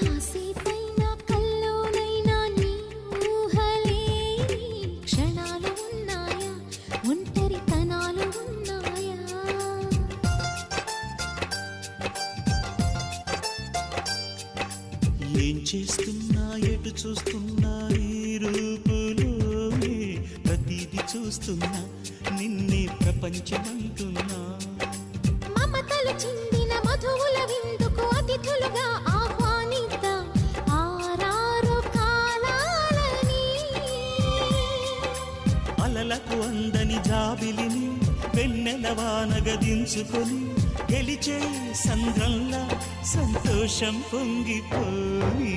కాసేపైనా కల్లోనైనా నీ ఊహలే క్షణాలు ఉన్నాయా, ఒంటరితనాలు ఉన్నాయా? ఏం చేస్తున్నా ఎటు చూస్తున్నా ఈ రూపులోనే ప్రతిదీ చూస్తున్నా నిన్నే ప్రపంచమంటున్నా. మమతలు చిందిన మధువుల విందుకు అతిథులుగా ఆహ్వానిద్దాం ఆరారు కాలాలని. అలలకు అందని జాబిలిని వెన్నెల వానగదించుకొని గెలిచే సంద్రంలా సంతోషం పొంగిపోయి